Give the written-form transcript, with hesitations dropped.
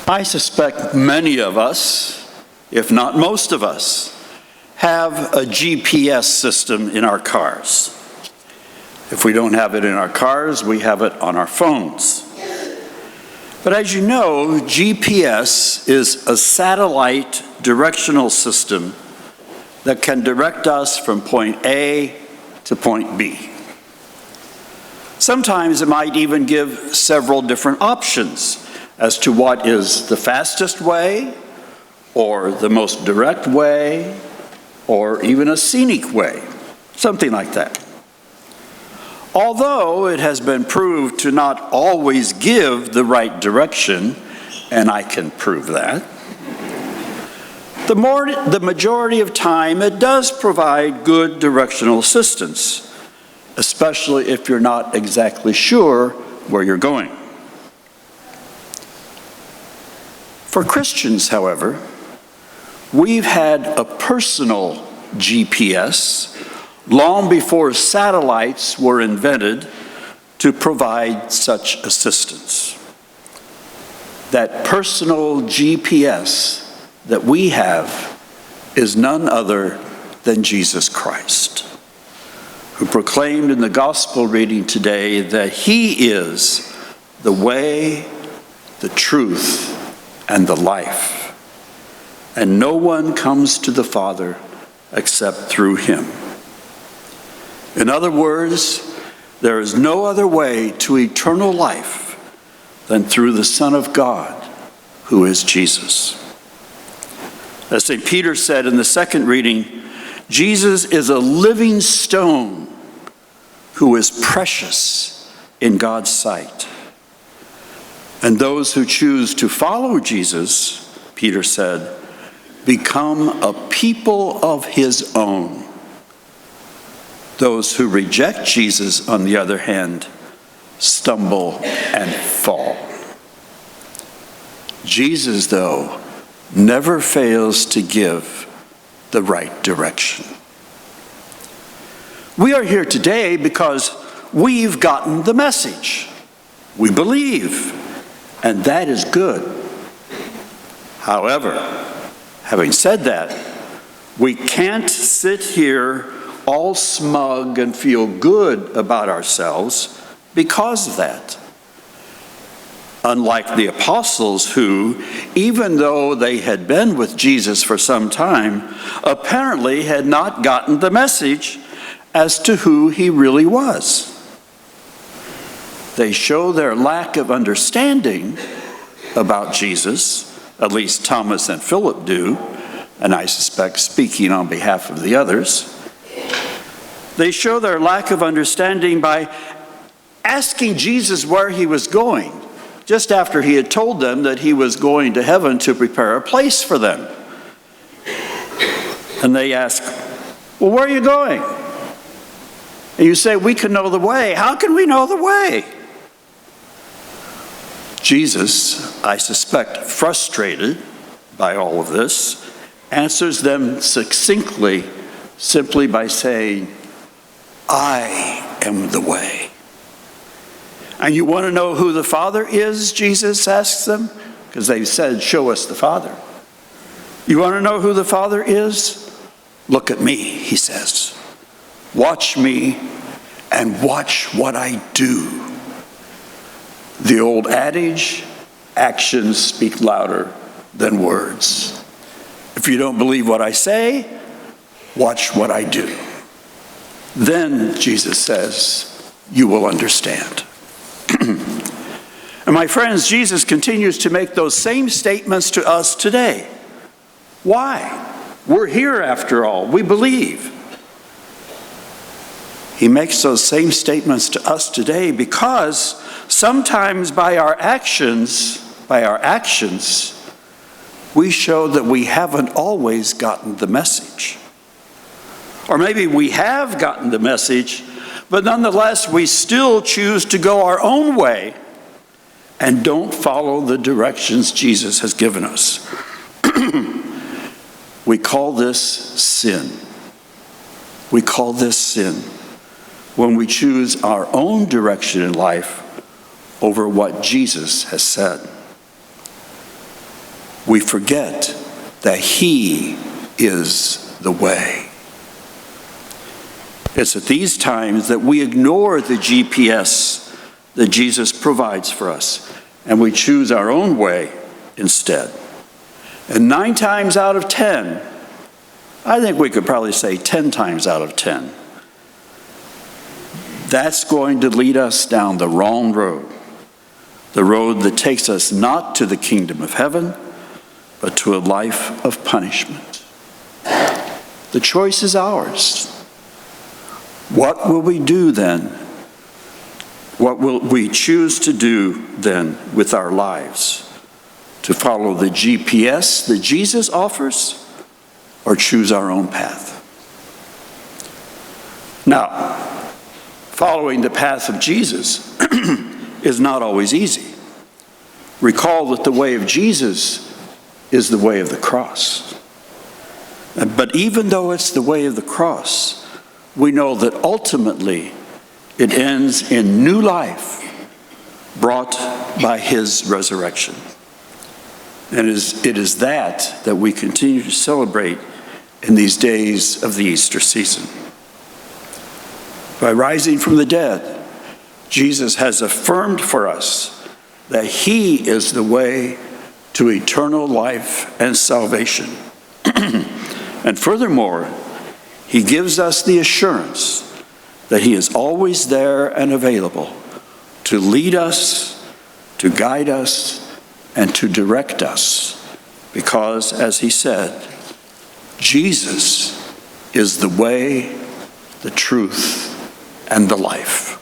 I suspect many of us, if not most of us, have a GPS system in our cars. If we don't have it in our cars, we have it on our phones. But as you know, GPS is a satellite directional system that can direct us from point A to point B. Sometimes it might even give several different options as to what is the fastest way, or the most direct way, or even a scenic way, something like that. Although it has been proved to not always give the right direction, and I can prove that, the majority of time it does provide good directional assistance, especially if you're not exactly sure where you're going. For Christians, however, we've had a personal GPS long before satellites were invented to provide such assistance. That personal GPS that we have is none other than Jesus Christ, who proclaimed in the gospel reading today that he is the way, the truth, and the life. And no one comes to the Father except through him. In other words, there is no other way to eternal life than through the Son of God, who is Jesus. As St. Peter said in the second reading, Jesus is a living stone who is precious in God's sight. And those who choose to follow Jesus, Peter said, become a people of his own. Those who reject Jesus, on the other hand, stumble and fall. Jesus, though, never fails to give the right direction. We are here today because we've gotten the message. We believe, and that is good. However, having said that, we can't sit here all smug and feel good about ourselves because of that. Unlike the apostles who, even though they had been with Jesus for some time, apparently had not gotten the message as to who he really was. They show their lack of understanding about Jesus, at least Thomas and Philip do, and I suspect speaking on behalf of the others. They show their lack of understanding by asking Jesus where he was going, just after he had told them that he was going to heaven to prepare a place for them. And they ask, well, where are you going? And you say, we can know the way. How can we know the way? Jesus, I suspect frustrated by all of this, answers them succinctly, simply by saying, I am the way. And you want to know who the Father is, Jesus asks them? Because they said, show us the Father. You want to know who the Father is? Look at me, he says. Watch me and watch what I do. The old adage, actions speak louder than words. If you don't believe what I say, watch what I do. Then, Jesus says, you will understand. And my friends, Jesus continues to make those same statements to us today. Why? We're here after all. We believe. He makes those same statements to us today because sometimes by our actions, we show that we haven't always gotten the message. Or maybe we have gotten the message, but nonetheless we still choose to go our own way and don't follow the directions Jesus has given us. We call this sin. We call this sin when we choose our own direction in life over what Jesus has said. we forget that He is the way. It's at these times that we ignore the GPS that Jesus provides for us, and we choose our own way instead. And 9 times out of 10, I think we could probably say 10 times out of 10, that's going to lead us down the wrong road. The road that takes us not to the kingdom of heaven, but to a life of punishment. The choice is ours. What will we do then? What will we choose to do then with our lives? To follow the GPS that Jesus offers, or choose our own path? Now, following the path of Jesus is not always easy. Recall that the way of Jesus is the way of the cross. But even though it's the way of the cross, we know that ultimately it ends in new life brought by His resurrection. And it is that we continue to celebrate in these days of the Easter season. By rising from the dead, Jesus has affirmed for us that He is the way to eternal life and salvation. And furthermore, He gives us the assurance that He is always there and available to lead us, to guide us, and to direct us, because, as He said, Jesus is the way, the truth, and the life.